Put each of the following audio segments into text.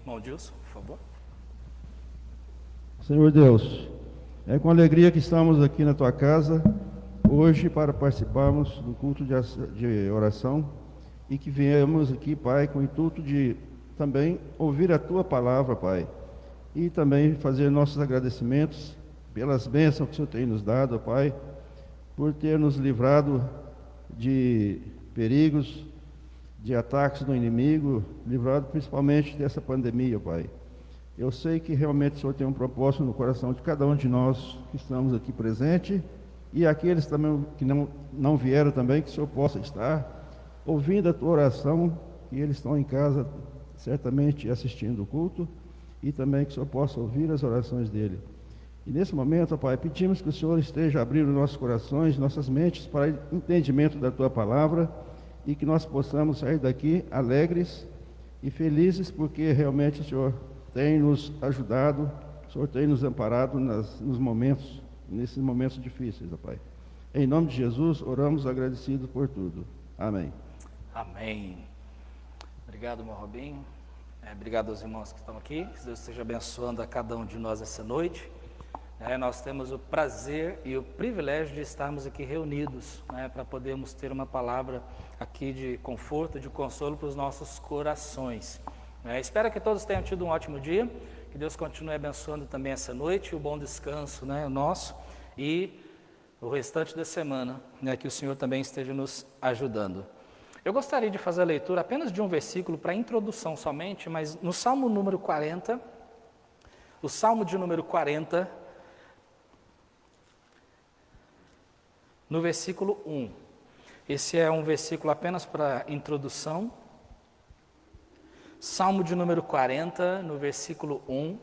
irmão Dilson, por favor. Senhor Deus, é com alegria que estamos aqui na Tua casa, hoje para participarmos do culto de oração e que viemos aqui, Pai, com o intuito de também ouvir a Tua palavra, Pai, e também fazer nossos agradecimentos pelas bênçãos que o Senhor tem nos dado, Pai, por ter nos livrado de perigos, de ataques do inimigo, livrado principalmente dessa pandemia, Pai. Eu sei que realmente o Senhor tem um propósito no coração de cada um de nós que estamos aqui presentes e aqueles também que não vieram também, que o Senhor possa estar ouvindo a Tua oração, que eles estão em casa certamente assistindo o culto e também que o Senhor possa ouvir as orações dele. E nesse momento, Pai, pedimos que o Senhor esteja abrindo nossos corações, nossas mentes para o entendimento da Tua palavra e que nós possamos sair daqui alegres e felizes, porque realmente o Senhor tem nos ajudado, o Senhor tem nos amparado nesses momentos difíceis, Pai. Em nome de Jesus, oramos agradecidos por tudo. Amém. Amém. Obrigado, irmão Robinho. Obrigado aos irmãos que estão aqui. Que Deus esteja abençoando a cada um de nós essa noite. Nós temos o prazer e o privilégio de estarmos aqui reunidos, para podermos ter uma palavra aqui de conforto, de consolo para os nossos corações. Espero que todos tenham tido um ótimo dia, que Deus continue abençoando também essa noite, o bom descanso, o nosso, e o restante da semana, que o Senhor também esteja nos ajudando. Eu gostaria de fazer a leitura apenas de um versículo para introdução somente, mas no Salmo número 40, o Salmo de número 40, no versículo 1. Esse é um versículo apenas para introdução. Salmo de número 40, no versículo 1.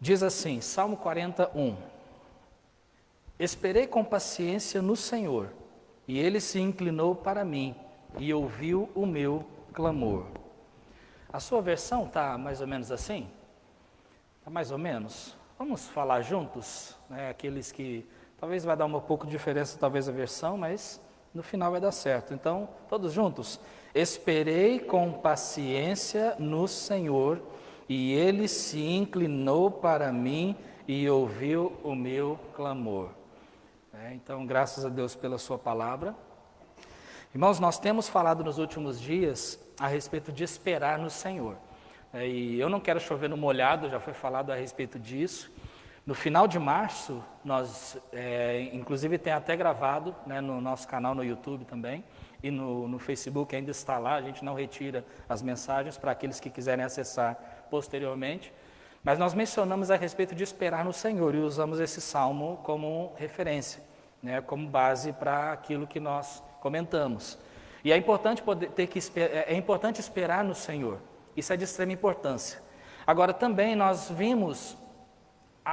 Diz assim, Salmo 41. Esperei com paciência no Senhor, e Ele se inclinou para mim, e ouviu o meu clamor. A sua versão está mais ou menos assim? Está mais ou menos? Vamos falar juntos? Aqueles que... Talvez vai dar um pouco de diferença, talvez a versão, mas no final vai dar certo. Então, todos juntos. Esperei com paciência no Senhor, e Ele se inclinou para mim e ouviu o meu clamor. Então, graças a Deus pela sua palavra. Irmãos, nós temos falado nos últimos dias a respeito de esperar no Senhor. E eu não quero chover no molhado, já foi falado a respeito disso. No final de março, nós, inclusive tem até gravado, no nosso canal no YouTube também, e no Facebook ainda está lá, a gente não retira as mensagens para aqueles que quiserem acessar posteriormente. Mas nós mencionamos a respeito de esperar no Senhor e usamos esse salmo como referência, como base para aquilo que nós comentamos. E é importante é importante esperar no Senhor. Isso é de extrema importância. Agora também nós vimos,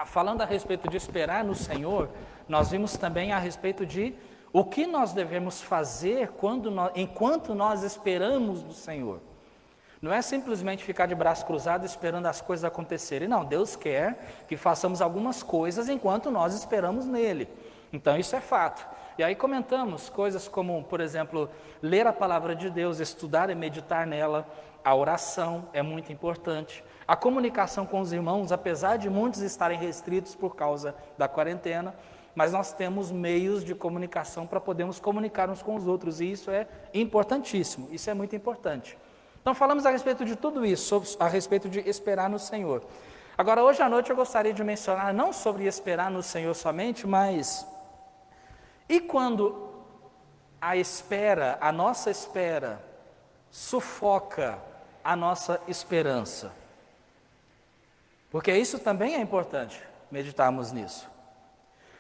falando a respeito de esperar no Senhor, nós vimos também a respeito de o que nós devemos fazer enquanto nós esperamos no Senhor. Não é simplesmente ficar de braço cruzado esperando as coisas acontecerem. Não, Deus quer que façamos algumas coisas enquanto nós esperamos nele. Então isso é fato. E aí comentamos coisas como, por exemplo, ler a palavra de Deus, estudar e meditar nela. A oração é muito importante. A comunicação com os irmãos, apesar de muitos estarem restritos por causa da quarentena, mas nós temos meios de comunicação para podermos comunicar uns com os outros. E isso é importantíssimo, isso é muito importante. Então falamos a respeito de tudo isso, a respeito de esperar no Senhor. Agora, hoje à noite eu gostaria de mencionar, não sobre esperar no Senhor somente, mas... E quando a nossa espera, sufoca a nossa esperança? Porque isso também é importante, meditarmos nisso.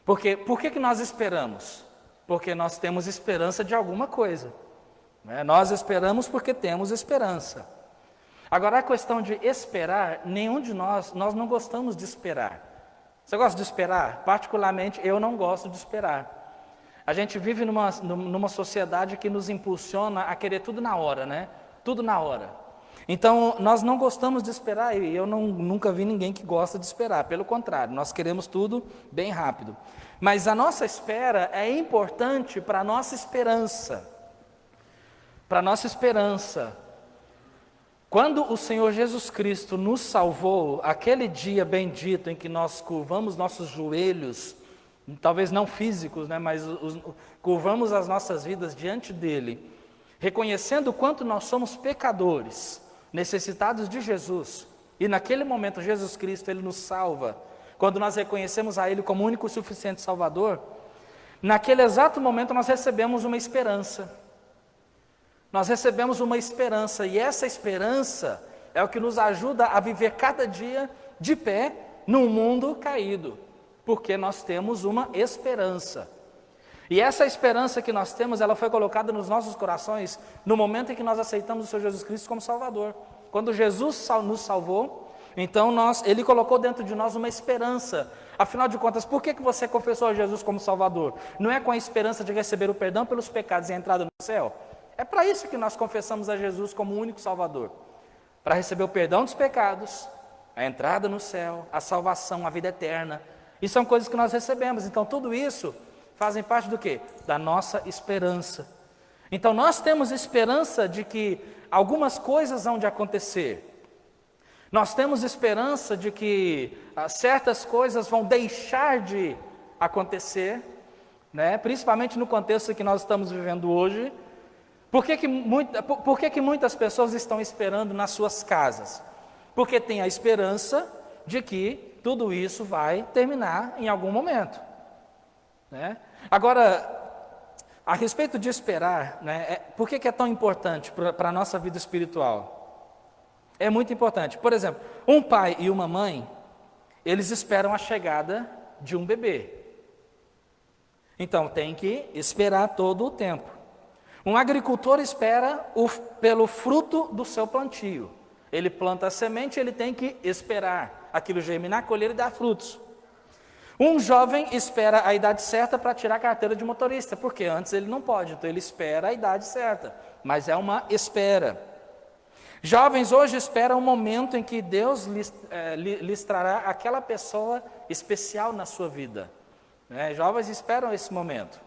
Por que nós esperamos? Porque nós temos esperança de alguma coisa. Nós esperamos porque temos esperança. Agora, a questão de esperar, nenhum de nós não gostamos de esperar. Você gosta de esperar? Particularmente, eu não gosto de esperar. A gente vive numa sociedade que nos impulsiona a querer tudo na hora, Tudo na hora. Então, nós não gostamos de esperar, e eu nunca vi ninguém que gosta de esperar, pelo contrário, nós queremos tudo bem rápido. Mas a nossa espera é importante para a nossa esperança. Para a nossa esperança. Quando o Senhor Jesus Cristo nos salvou, aquele dia bendito em que nós curvamos nossos joelhos, talvez não físicos, né, mas curvamos as nossas vidas diante dele, reconhecendo o quanto nós somos pecadores, necessitados de Jesus, e naquele momento Jesus Cristo, Ele nos salva, quando nós reconhecemos a Ele como único e suficiente Salvador, naquele exato momento nós recebemos uma esperança, e essa esperança é o que nos ajuda a viver cada dia de pé num mundo caído, porque nós temos uma esperança. E essa esperança que nós temos, ela foi colocada nos nossos corações no momento em que nós aceitamos o Senhor Jesus Cristo como Salvador. Quando Jesus nos salvou, então Ele colocou dentro de nós uma esperança. Afinal de contas, por que você confessou a Jesus como Salvador? Não é com a esperança de receber o perdão pelos pecados e a entrada no céu? É para isso que nós confessamos a Jesus como o único Salvador. Para receber o perdão dos pecados, a entrada no céu, a salvação, a vida eterna. E são coisas que nós recebemos. Então tudo isso fazem parte do quê? Da nossa esperança. Então nós temos esperança de que algumas coisas vão de acontecer. Nós temos esperança de que certas coisas vão deixar de acontecer, né? Principalmente no contexto que nós estamos vivendo hoje. Por que muitas pessoas estão esperando nas suas casas? Porque tem a esperança de que tudo isso vai terminar em algum momento, né? Agora, a respeito de esperar, né, por que é tão importante para a nossa vida espiritual? É muito importante. Por exemplo, um pai e uma mãe, eles esperam a chegada de um bebê. Então, tem que esperar todo o tempo. Um agricultor espera pelo fruto do seu plantio. Ele planta a semente, ele tem que esperar aquilo germinar, colher e dar frutos. Um jovem espera a idade certa para tirar a carteira de motorista, porque antes ele não pode, então ele espera a idade certa, mas é uma espera. Jovens hoje esperam o momento em que Deus lhes trará aquela pessoa especial na sua vida, né? Jovens esperam esse momento,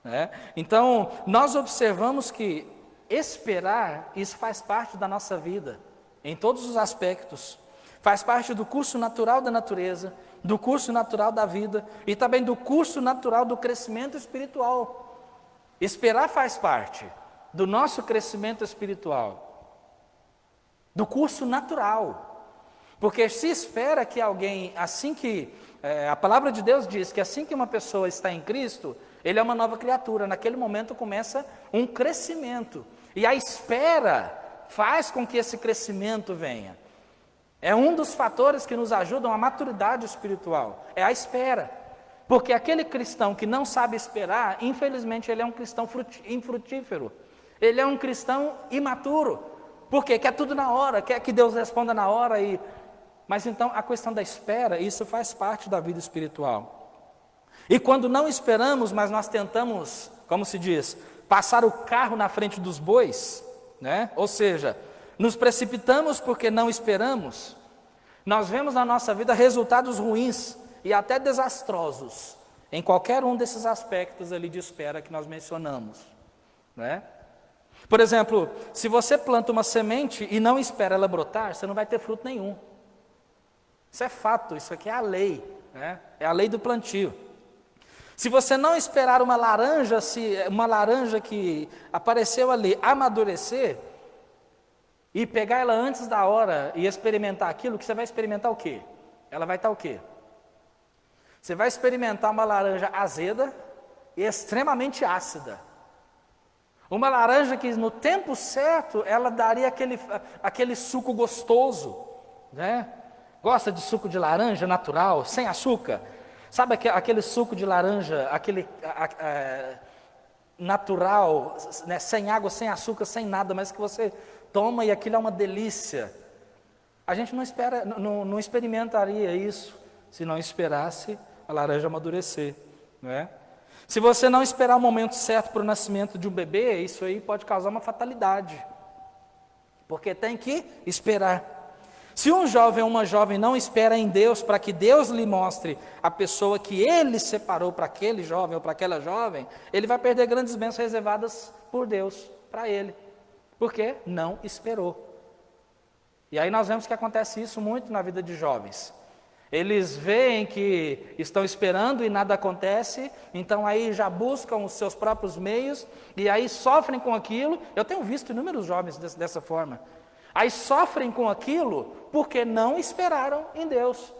né? Então, nós observamos que esperar, isso faz parte da nossa vida, em todos os aspectos. Faz parte do curso natural da natureza, do curso natural da vida e também do curso natural do crescimento espiritual. Esperar faz parte do nosso crescimento espiritual, do curso natural. Porque se espera que alguém, a palavra de Deus diz que assim que uma pessoa está em Cristo, ele é uma nova criatura. Naquele momento começa um crescimento. E a espera faz com que esse crescimento venha. É um dos fatores que nos ajudam à maturidade espiritual, é a espera. Porque aquele cristão que não sabe esperar, infelizmente ele é um cristão infrutífero. Ele é um cristão imaturo. Por quê? Quer tudo na hora, quer que Deus responda na hora. Mas então a questão da espera, isso faz parte da vida espiritual. E quando não esperamos, mas nós tentamos, como se diz, passar o carro na frente dos bois, né? Ou seja, nos precipitamos porque não esperamos, nós vemos na nossa vida resultados ruins e até desastrosos, em qualquer um desses aspectos ali de espera que nós mencionamos, né? Por exemplo, se você planta uma semente e não espera ela brotar, você não vai ter fruto nenhum. Isso é fato, isso aqui é a lei, né? É a lei do plantio. Se você não esperar uma laranja que apareceu ali amadurecer, e pegar ela antes da hora e experimentar aquilo, que você vai experimentar o quê? Ela vai estar o quê? Você vai experimentar uma laranja azeda e extremamente ácida. Uma laranja que no tempo certo, ela daria aquele suco gostoso, né? Gosta de suco de laranja natural, sem açúcar? Sabe aquele suco de laranja, natural, né? Sem água, sem açúcar, sem nada, mas que você toma e aquilo é uma delícia. A gente não experimentaria isso se não esperasse a laranja amadurecer, né? Se você não esperar o momento certo para o nascimento de um bebê, isso aí pode causar uma fatalidade. porque tem que esperar. Se um jovem ou uma jovem não espera em Deus para que Deus lhe mostre a pessoa que Ele separou para aquele jovem ou para aquela jovem, ele vai perder grandes bênçãos reservadas por Deus para ele, porque não esperou. E aí nós vemos que acontece isso muito na vida de jovens. Eles veem que estão esperando e nada acontece, então aí já buscam os seus próprios meios e aí sofrem com aquilo. Eu tenho visto inúmeros jovens dessa forma. Aí sofrem com aquilo porque não esperaram em Deus.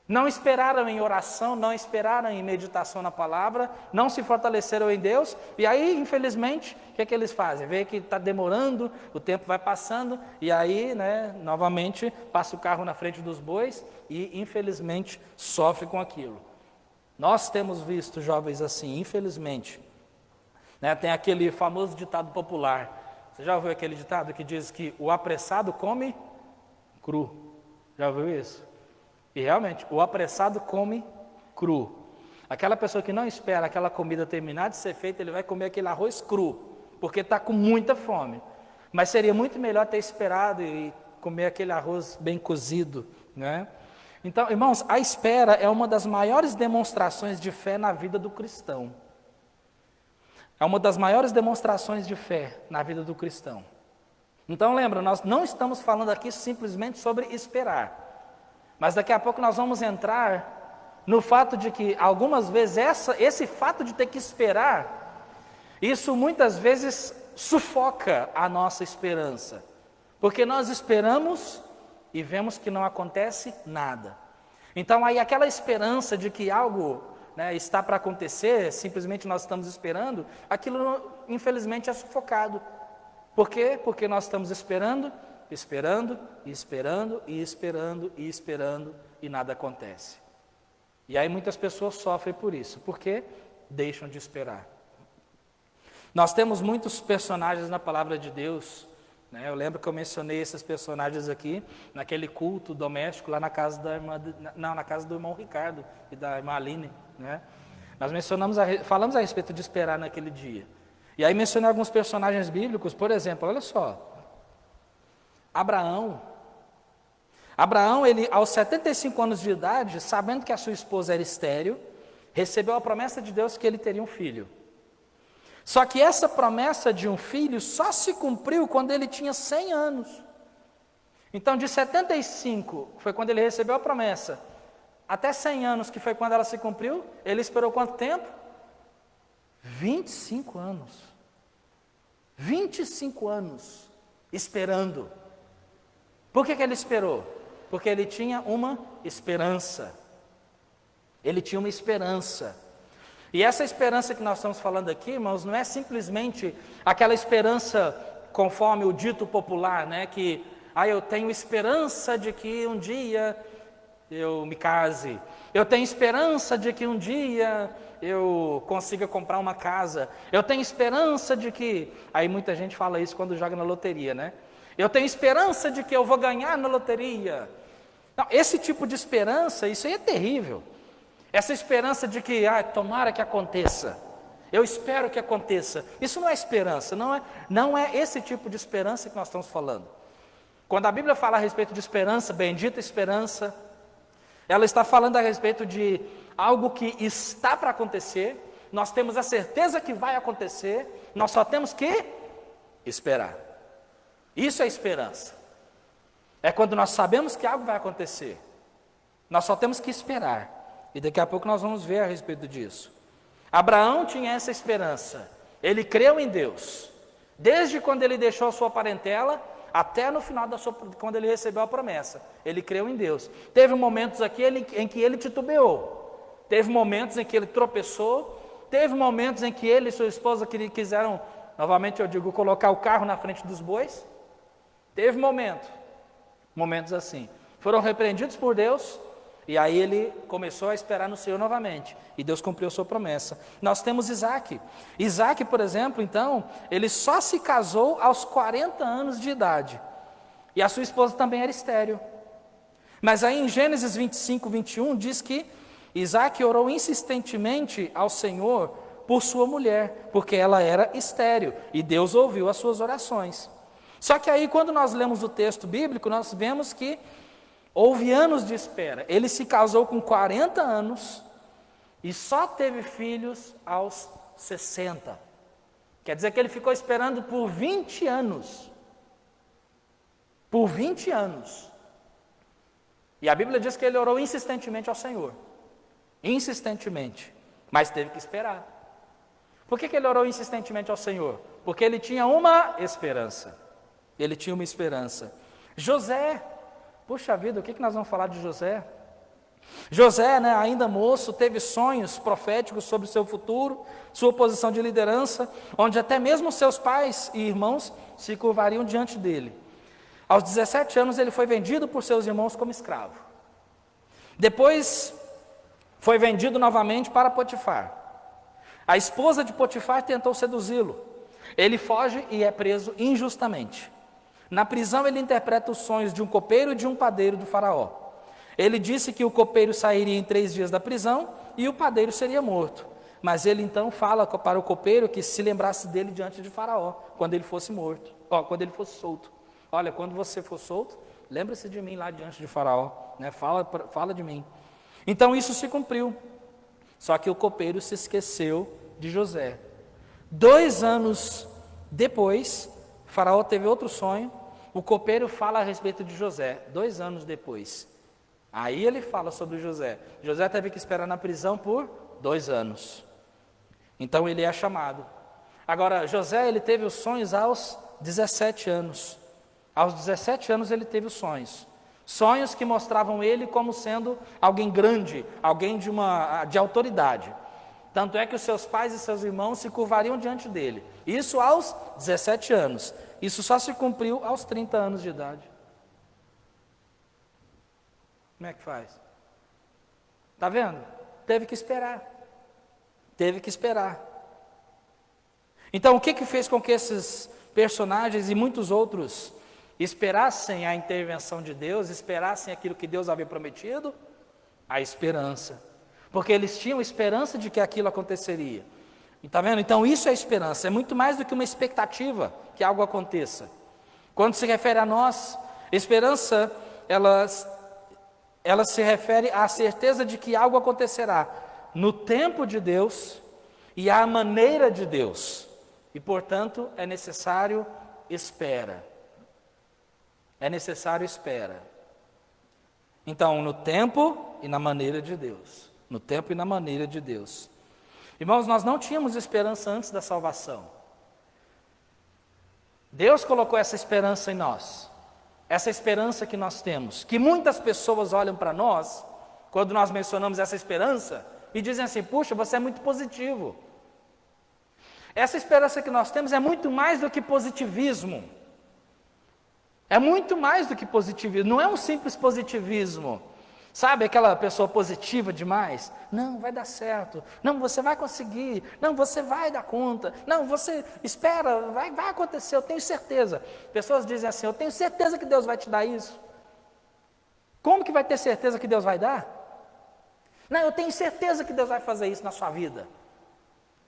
Não esperaram em oração, não esperaram em meditação na palavra, não se fortaleceram em Deus. E aí, infelizmente, o que é que eles fazem? Vê que está demorando, o tempo vai passando, e aí, novamente, passa o carro na frente dos bois e, infelizmente, sofre com aquilo. Nós temos visto jovens assim, infelizmente. Tem aquele famoso ditado popular. Você já ouviu aquele ditado que diz que o apressado come cru? Já ouviu isso? E realmente, o apressado come cru. Aquela pessoa que não espera aquela comida terminar de ser feita, ele vai comer aquele arroz cru, porque está com muita fome. Mas seria muito melhor ter esperado e comer aquele arroz bem cozido, né? Então, irmãos, a espera é uma das maiores demonstrações de fé na vida do cristão. É uma das maiores demonstrações de fé na vida do cristão. Então lembra, nós não estamos falando aqui simplesmente sobre esperar. Mas daqui a pouco nós vamos entrar no fato de que algumas vezes esse fato de ter que esperar, isso muitas vezes sufoca a nossa esperança. Porque nós esperamos e vemos que não acontece nada. Então aí aquela esperança de que algo está para acontecer, simplesmente nós estamos esperando, aquilo infelizmente é sufocado. Por quê? Porque nós estamos esperando e nada acontece. E aí muitas pessoas sofrem por isso, porque deixam de esperar. Nós temos muitos personagens na palavra de Deus, eu lembro que eu mencionei esses personagens aqui, naquele culto doméstico lá na casa na casa do irmão Ricardo e da irmã Aline, Nós falamos a respeito de esperar naquele dia. E aí mencionei alguns personagens bíblicos, por exemplo, olha só. Abraão, ele aos 75 anos de idade, sabendo que a sua esposa era estéril, recebeu a promessa de Deus que ele teria um filho. Só que essa promessa de um filho só se cumpriu quando ele tinha 100 anos. Então de 75, foi quando ele recebeu a promessa, até 100 anos, que foi quando ela se cumpriu, ele esperou quanto tempo? 25 anos. 25 anos esperando. Por que ele esperou? Porque ele tinha uma esperança. Ele tinha uma esperança. E essa esperança que nós estamos falando aqui, irmãos, não é simplesmente aquela esperança conforme o dito popular, que eu tenho esperança de que um dia eu me case. Eu tenho esperança de que um dia eu consiga comprar uma casa. Eu tenho esperança de que... Aí muita gente fala isso quando joga na loteria, Eu tenho esperança de que eu vou ganhar na loteria. Não, esse tipo de esperança, isso aí é terrível. Essa esperança de que, tomara que aconteça. Eu espero que aconteça. Isso não é esperança, não é esse tipo de esperança que nós estamos falando. Quando a Bíblia fala a respeito de esperança, bendita esperança, ela está falando a respeito de algo que está para acontecer, nós temos a certeza que vai acontecer, nós só temos que esperar. Isso é esperança. É quando nós sabemos que algo vai acontecer. Nós só temos que esperar. E daqui a pouco nós vamos ver a respeito disso. Abraão tinha essa esperança. Ele creu em Deus. Desde quando ele deixou a sua parentela, até no final quando ele recebeu a promessa. Ele creu em Deus. Teve momentos aqui em que ele titubeou. Teve momentos em que ele tropeçou. Teve momentos em que ele e sua esposa quiseram, novamente eu digo, colocar o carro na frente dos bois. Teve momentos assim. Foram repreendidos por Deus, e aí ele começou a esperar no Senhor novamente. E Deus cumpriu a sua promessa. Nós temos Isaac. Isaac, por exemplo, então, ele só se casou aos 40 anos de idade. E a sua esposa também era estéril. Mas aí em Gênesis 25, 21, diz que Isaac orou insistentemente ao Senhor por sua mulher, porque ela era estéril. E Deus ouviu as suas orações. Só que aí, quando nós lemos o texto bíblico, nós vemos que houve anos de espera. Ele se casou com 40 anos e só teve filhos aos 60. Quer dizer que ele ficou esperando por 20 anos. Por 20 anos. E a Bíblia diz que ele orou insistentemente ao Senhor. Insistentemente. Mas teve que esperar. Por que ele orou insistentemente ao Senhor? Porque ele tinha uma esperança. Ele tinha uma esperança. José, puxa vida, o que nós vamos falar de José? José, ainda moço, teve sonhos proféticos sobre o seu futuro, sua posição de liderança, onde até mesmo seus pais e irmãos se curvariam diante dele. Aos 17 anos ele foi vendido por seus irmãos como escravo. Depois foi vendido novamente para Potifar. A esposa de Potifar tentou seduzi-lo. Ele foge e é preso injustamente. Na prisão ele interpreta os sonhos de um copeiro e de um padeiro do faraó. Ele disse que o copeiro sairia em 3 dias da prisão e o padeiro seria morto. Mas ele então fala para o copeiro que se lembrasse dele diante de faraó, quando ele fosse morto, quando ele fosse solto. Olha, quando você for solto, lembre-se de mim lá diante de faraó, fala de mim. Então isso se cumpriu. Só que o copeiro se esqueceu de José. 2 anos depois, faraó teve outro sonho, o copeiro fala a respeito de José, 2 anos depois. Aí ele fala sobre José. José teve que esperar na prisão por 2 anos. Então ele é chamado. Agora, José, ele teve os sonhos aos 17 anos. Aos 17 anos ele teve os sonhos. Sonhos que mostravam ele como sendo alguém grande, alguém de autoridade. Tanto é que os seus pais e seus irmãos se curvariam diante dele. Isso aos 17 anos. Isso só se cumpriu aos 30 anos de idade. Como é que faz? Está vendo? Teve que esperar. Teve que esperar. Então, o que fez com que esses personagens e muitos outros esperassem a intervenção de Deus, esperassem aquilo que Deus havia prometido? A esperança. Porque eles tinham esperança de que aquilo aconteceria. Está vendo? Então, isso é esperança. É muito mais do que uma expectativa que algo aconteça. Quando se refere a nós, esperança, ela se refere à certeza de que algo acontecerá no tempo de Deus e à maneira de Deus. E, portanto, é necessário espera. É necessário espera. Então, no tempo e na maneira de Deus. No tempo e na maneira de Deus. Irmãos, nós não tínhamos esperança antes da salvação. Deus colocou essa esperança em nós. Essa esperança que nós temos, que muitas pessoas olham para nós, quando nós mencionamos essa esperança, e dizem assim: puxa, você é muito positivo. Essa esperança que nós temos é muito mais do que positivismo. É muito mais do que positivismo, não é um simples positivismo. Sabe aquela pessoa positiva demais? Não, vai dar certo. Não, você vai conseguir. Não, você vai dar conta. Não, você espera, vai acontecer, eu tenho certeza. Pessoas dizem assim: eu tenho certeza que Deus vai te dar isso. Como que vai ter certeza que Deus vai dar? Não, eu tenho certeza que Deus vai fazer isso na sua vida.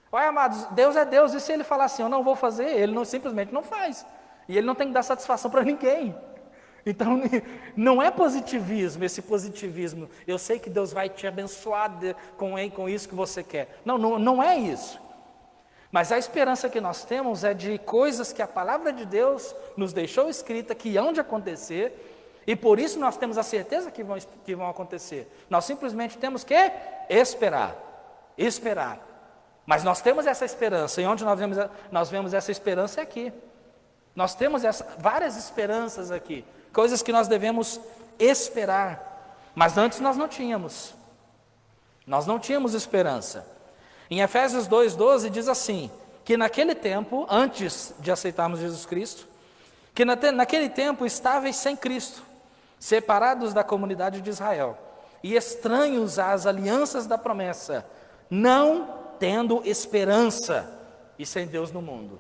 Olha, amados, Deus é Deus, e se Ele falar assim, eu não vou fazer, Ele simplesmente não faz. E Ele não tem que dar satisfação para ninguém. Então, não é positivismo, esse positivismo, eu sei que Deus vai te abençoar com isso que você quer. Não é isso. Mas a esperança que nós temos é de coisas que a palavra de Deus nos deixou escrita, que hão de acontecer, e por isso nós temos a certeza que vão acontecer. Nós simplesmente temos que esperar. Mas nós temos essa esperança, e onde nós vemos essa esperança é aqui. Nós temos várias esperanças aqui, coisas que nós devemos esperar, mas antes nós não tínhamos. Nós não tínhamos esperança. Em Efésios 2:12 diz assim, que naquele tempo, antes de aceitarmos Jesus Cristo, que naquele tempo estáveis sem Cristo, separados da comunidade de Israel, e estranhos às alianças da promessa, não tendo esperança e sem Deus no mundo.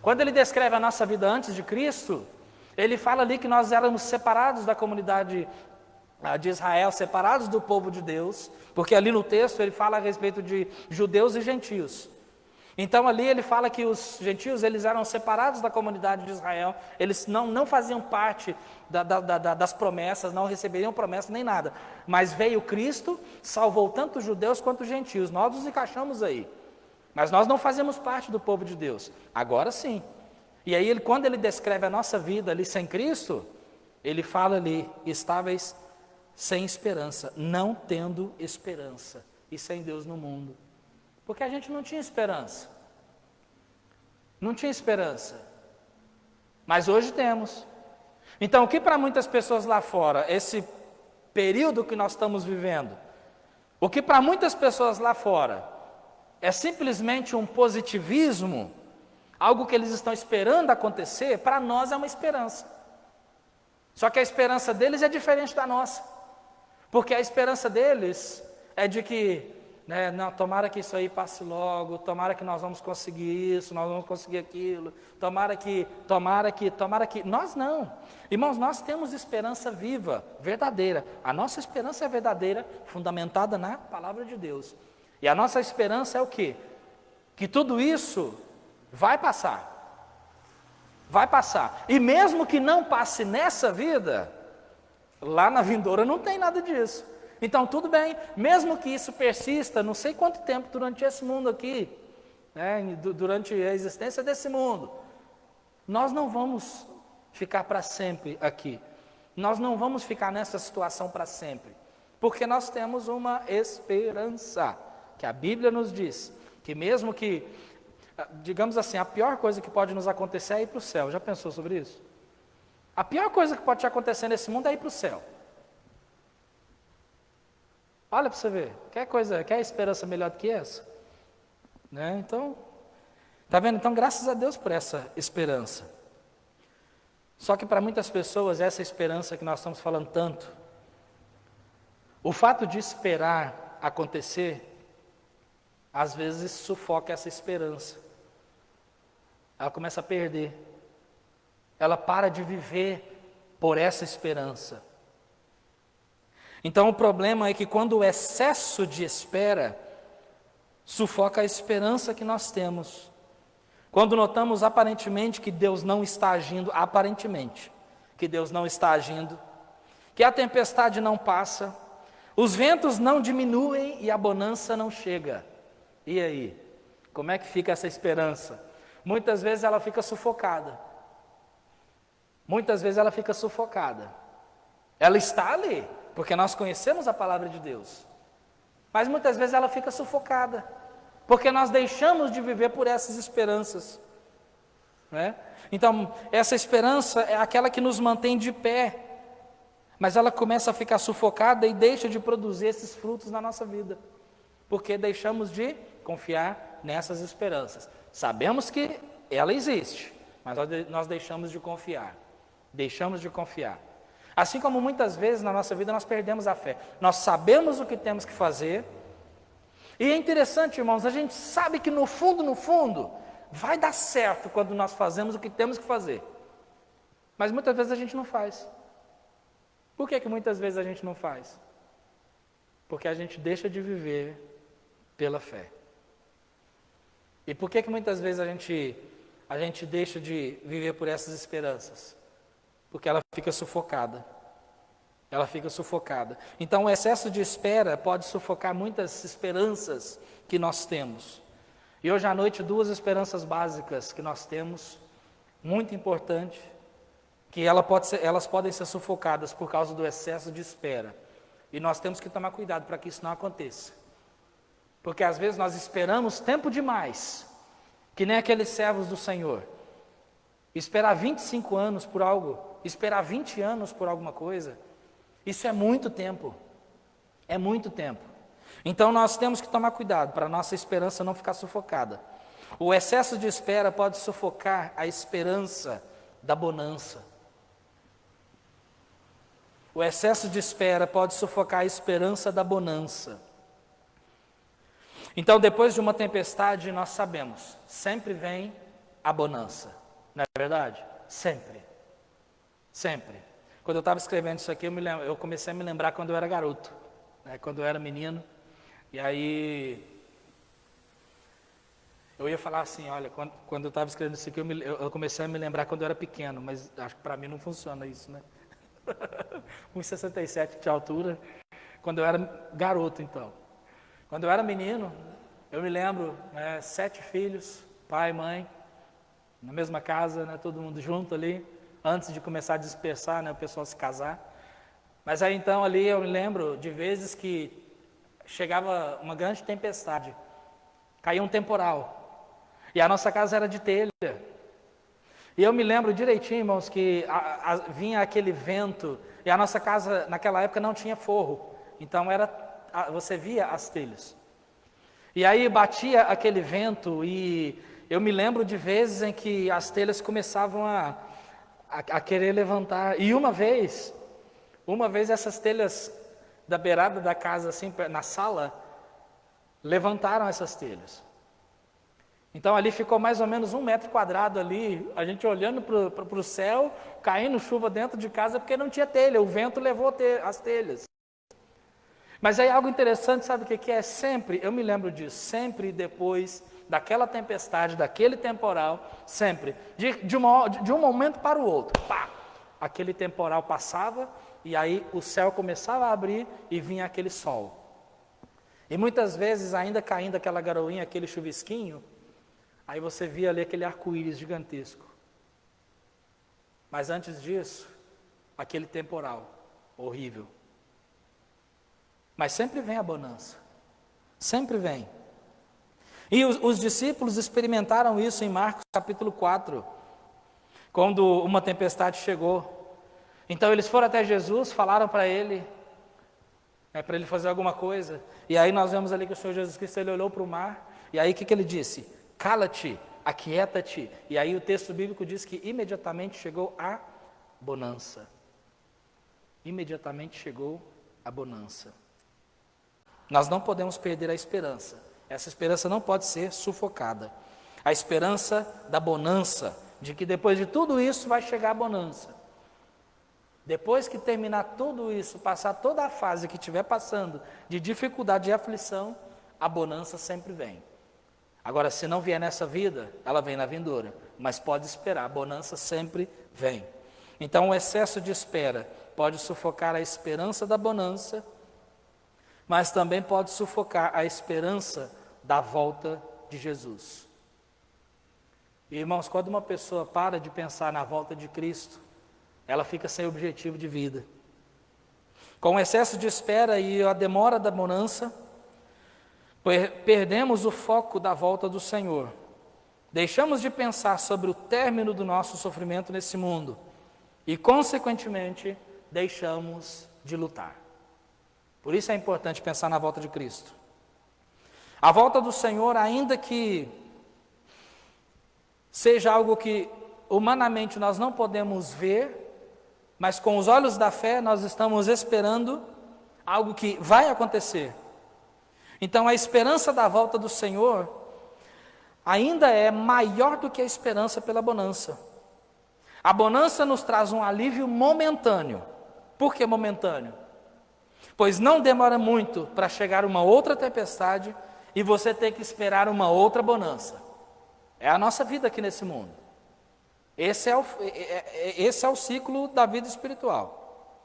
Quando ele descreve a nossa vida antes de Cristo, ele fala ali que nós éramos separados da comunidade de Israel, separados do povo de Deus, porque ali no texto ele fala a respeito de judeus e gentios. Então ali ele fala que os gentios eles eram separados da comunidade de Israel, eles não faziam parte das promessas, não receberiam promessas nem nada. Mas veio Cristo, salvou tanto os judeus quanto os gentios, nós nos encaixamos aí. Mas nós não fazemos parte do povo de Deus, agora sim. E aí quando ele descreve a nossa vida ali sem Cristo, ele fala ali, estáveis sem esperança, não tendo esperança e sem Deus no mundo. Porque a gente não tinha esperança. Não tinha esperança. Mas hoje temos. Então, o que para muitas pessoas lá fora, esse período que nós estamos vivendo, o que para muitas pessoas lá fora é simplesmente um positivismo, algo que eles estão esperando acontecer, para nós é uma esperança. Só que a esperança deles é diferente da nossa. Porque a esperança deles é de que não, tomara que isso aí passe logo, tomara que nós vamos conseguir isso, nós vamos conseguir aquilo, tomara que, nós não. Irmãos, nós temos esperança viva, verdadeira. A nossa esperança é verdadeira, fundamentada na palavra de Deus. E a nossa esperança é o quê? Que tudo isso vai passar. Vai passar. E mesmo que não passe nessa vida, lá na vindoura não tem nada disso. Então, tudo bem, mesmo que isso persista, não sei quanto tempo durante esse mundo aqui, durante a existência desse mundo, nós não vamos ficar para sempre aqui. Nós não vamos ficar nessa situação para sempre, porque nós temos uma esperança, que a Bíblia nos diz, que mesmo que, digamos assim, a pior coisa que pode nos acontecer é ir para o céu. Já pensou sobre isso? A pior coisa que pode te acontecer nesse mundo é ir para o céu. Olha para você ver, quer esperança melhor do que essa? Então, tá vendo? Então, graças a Deus por essa esperança. Só que para muitas pessoas, essa esperança que nós estamos falando tanto, o fato de esperar acontecer, às vezes sufoca essa esperança. Ela começa a perder. Ela para de viver por essa esperança. Então o problema é que quando o excesso de espera sufoca a esperança que nós temos. Quando notamos aparentemente que Deus não está agindo, que a tempestade não passa, os ventos não diminuem e a bonança não chega. E aí? Como é que fica essa esperança? Muitas vezes ela fica sufocada. Ela está ali, porque nós conhecemos a palavra de Deus. Mas muitas vezes ela fica sufocada, porque nós deixamos de viver por essas esperanças. Então, essa esperança é aquela que nos mantém de pé, mas ela começa a ficar sufocada e deixa de produzir esses frutos na nossa vida, porque deixamos de confiar nessas esperanças. Sabemos que ela existe, mas nós deixamos de confiar. Assim como muitas vezes na nossa vida nós perdemos a fé. Nós sabemos o que temos que fazer. E é interessante, irmãos, a gente sabe que no fundo, vai dar certo quando nós fazemos o que temos que fazer. Mas muitas vezes a gente não faz. Por que muitas vezes a gente não faz? Porque a gente deixa de viver pela fé. E por que muitas vezes a gente deixa de viver por essas esperanças? Porque ela fica sufocada. Então o excesso de espera pode sufocar muitas esperanças que nós temos. E hoje à noite, 2 esperanças básicas que nós temos, muito importante, que elas podem ser sufocadas por causa do excesso de espera. E nós temos que tomar cuidado para que isso não aconteça. Porque às vezes nós esperamos tempo demais, que nem aqueles servos do Senhor. Esperar 25 anos por algo, esperar 20 anos por alguma coisa, isso é muito tempo. Então nós temos que tomar cuidado para a nossa esperança não ficar sufocada. O excesso de espera pode sufocar a esperança da bonança. Então, depois de uma tempestade, nós sabemos, sempre vem a bonança. Não é verdade? Sempre. Quando eu estava escrevendo isso aqui, eu comecei a me lembrar quando eu era garoto, quando eu era menino. E aí, Eu ia falar assim, olha, quando eu estava escrevendo isso aqui, eu comecei a me lembrar quando eu era pequeno, mas acho que para mim não funciona isso, né? 1,67 de altura, quando eu era garoto, então. Quando eu era menino, eu me lembro, 7 filhos, pai e mãe, na mesma casa, né, todo mundo junto ali, antes de começar a dispersar, né, o pessoal se casar. Mas aí então ali eu me lembro de vezes que chegava uma grande tempestade, caía um temporal, e a nossa casa era de telha. E eu me lembro direitinho, irmãos, que vinha aquele vento, e a nossa casa naquela época não tinha forro, então você via as telhas. E aí batia aquele vento, e eu me lembro de vezes em que as telhas começavam a querer levantar. E uma vez essas telhas da beirada da casa, assim, na sala, levantaram essas telhas. Então ali ficou mais ou menos 1 metro quadrado ali, a gente olhando para o céu, caindo chuva dentro de casa, porque não tinha telha, o vento levou as telhas. Mas aí algo interessante, sabe o que é? Sempre, eu me lembro disso, sempre depois daquela tempestade, daquele temporal, sempre, de um momento para o outro, pá, aquele temporal passava, e aí o céu começava a abrir e vinha aquele sol. E muitas vezes, ainda caindo aquela garoinha, aquele chuvisquinho, aí você via ali aquele arco-íris gigantesco. Mas antes disso, aquele temporal horrível. Mas sempre vem a bonança. Sempre vem. E os discípulos experimentaram isso em Marcos capítulo 4, quando uma tempestade chegou. Então eles foram até Jesus, falaram para ele fazer alguma coisa. E aí nós vemos ali que o Senhor Jesus Cristo, ele olhou para o mar, e aí o que ele disse? Cala-te, aquieta-te. E aí o texto bíblico diz que imediatamente chegou a bonança. Imediatamente chegou a bonança. Nós não podemos perder a esperança. Essa esperança não pode ser sufocada. A esperança da bonança, de que depois de tudo isso vai chegar a bonança. Depois que terminar tudo isso, passar toda a fase que estiver passando de dificuldade e aflição, a bonança sempre vem. Agora, se não vier nessa vida, ela vem na vindoura, mas pode esperar, a bonança sempre vem. Então, o excesso de espera pode sufocar a esperança da bonança, mas também pode sufocar a esperança da volta de Jesus. E, irmãos, quando uma pessoa para de pensar na volta de Cristo, ela fica sem objetivo de vida. Com o excesso de espera e a demora da bonança, perdemos o foco da volta do Senhor. Deixamos de pensar sobre o término do nosso sofrimento nesse mundo e, consequentemente, deixamos de lutar. Por isso é importante pensar na volta de Cristo. A volta do Senhor, ainda que seja algo que humanamente nós não podemos ver, mas com os olhos da fé nós estamos esperando algo que vai acontecer. Então a esperança da volta do Senhor ainda é maior do que a esperança pela bonança. A bonança nos traz um alívio momentâneo. Por que momentâneo? Pois não demora muito para chegar uma outra tempestade e você ter que esperar uma outra bonança. É a nossa vida aqui nesse mundo. Esse é o ciclo da vida espiritual.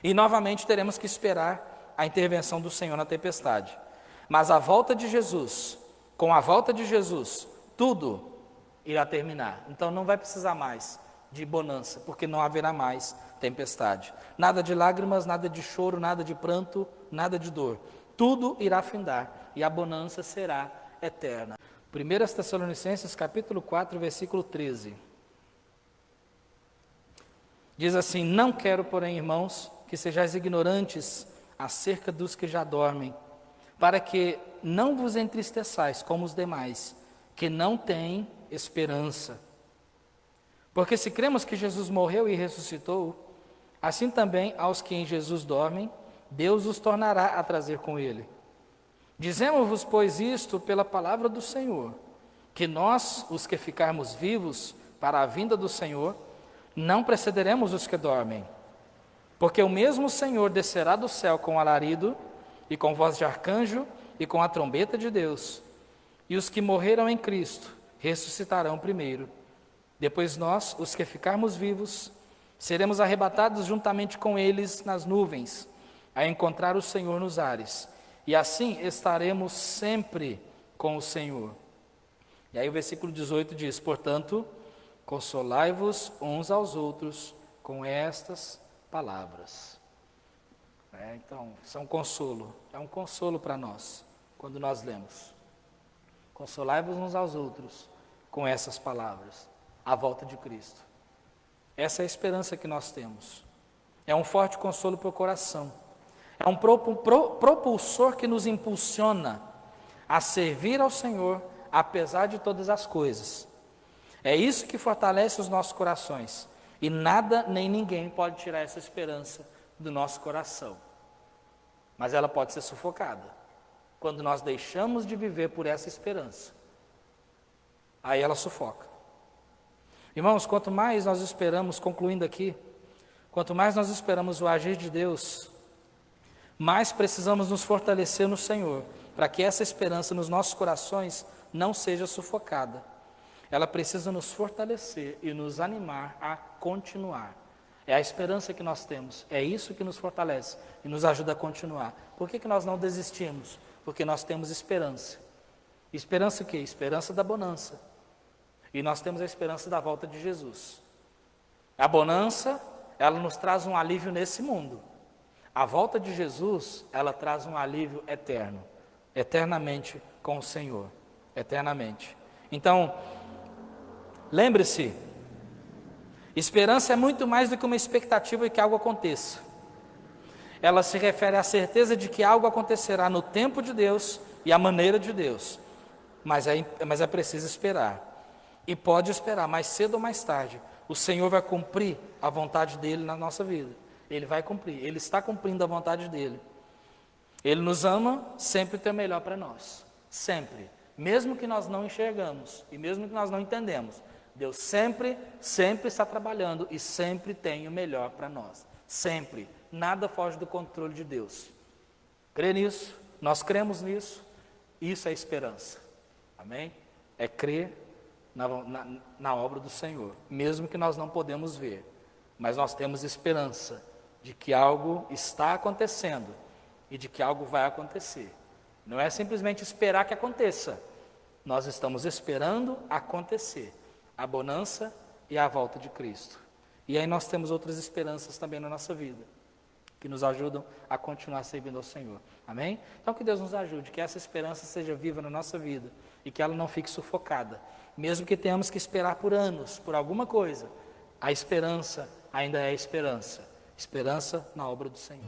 E novamente teremos que esperar a intervenção do Senhor na tempestade. Mas a volta de Jesus, com a volta de Jesus, tudo irá terminar. Então não vai precisar mais de bonança, porque não haverá mais tempestade. Nada de lágrimas, nada de choro, nada de pranto, nada de dor. Tudo irá findar e a bonança será eterna. 1 Tessalonicenses capítulo 4, versículo 13. Diz assim: não quero, porém, irmãos, que sejais ignorantes acerca dos que já dormem, para que não vos entristeçais como os demais, que não têm esperança. Porque se cremos que Jesus morreu e ressuscitou, assim também aos que em Jesus dormem, Deus os tornará a trazer com ele. Dizemos-vos, pois, isto pela palavra do Senhor, que nós, os que ficarmos vivos para a vinda do Senhor, não precederemos os que dormem. Porque o mesmo Senhor descerá do céu com alarido, e com voz de arcanjo, e com a trombeta de Deus. E os que morreram em Cristo ressuscitarão primeiro. Depois nós, os que ficarmos vivos, seremos arrebatados juntamente com eles nas nuvens, a encontrar o Senhor nos ares. E assim estaremos sempre com o Senhor. E aí o versículo 18 diz: portanto, consolai-vos uns aos outros com estas palavras. Então, isso é um consolo para nós, quando nós lemos. Consolai-vos uns aos outros com essas palavras, à volta de Cristo. Essa é a esperança que nós temos. É um forte consolo para o coração. É um propulsor que nos impulsiona a servir ao Senhor, apesar de todas as coisas. É isso que fortalece os nossos corações. E nada nem ninguém pode tirar essa esperança do nosso coração. Mas ela pode ser sufocada quando nós deixamos de viver por essa esperança. Aí ela sufoca. Irmãos, quanto mais nós esperamos, concluindo aqui, quanto mais nós esperamos o agir de Deus, mais precisamos nos fortalecer no Senhor, para que essa esperança nos nossos corações não seja sufocada. Ela precisa nos fortalecer e nos animar a continuar. É a esperança que nós temos, é isso que nos fortalece e nos ajuda a continuar. Por que nós não desistimos? Porque nós temos esperança. Esperança o quê? Esperança da bonança. E nós temos a esperança da volta de Jesus. A bonança, ela nos traz um alívio nesse mundo. A volta de Jesus, ela traz um alívio eterno, eternamente com o Senhor, eternamente. Então, lembre-se, esperança é muito mais do que uma expectativa de que algo aconteça. Ela se refere à certeza de que algo acontecerá no tempo de Deus e à maneira de Deus. Mas é preciso esperar. E pode esperar, mais cedo ou mais tarde, o Senhor vai cumprir a vontade dEle na nossa vida. Ele vai cumprir, Ele está cumprindo a vontade dEle. Ele nos ama, sempre tem o melhor para nós. Sempre. Mesmo que nós não enxergamos e mesmo que nós não entendemos, Deus sempre está trabalhando e sempre tem o melhor para nós. Sempre. Nada foge do controle de Deus. Crê nisso, nós cremos nisso, isso é esperança. Amém? É crer na obra do Senhor, mesmo que nós não podemos ver, mas nós temos esperança de que algo está acontecendo e de que algo vai acontecer. Não é simplesmente esperar que aconteça, nós estamos esperando acontecer a bonança e a volta de Cristo. E aí nós temos outras esperanças também na nossa vida, que nos ajudam a continuar servindo ao Senhor. Amém? Então que Deus nos ajude, que essa esperança seja viva na nossa vida e que ela não fique sufocada. Mesmo que tenhamos que esperar por anos, por alguma coisa, a esperança ainda é esperança. Esperança na obra do Senhor.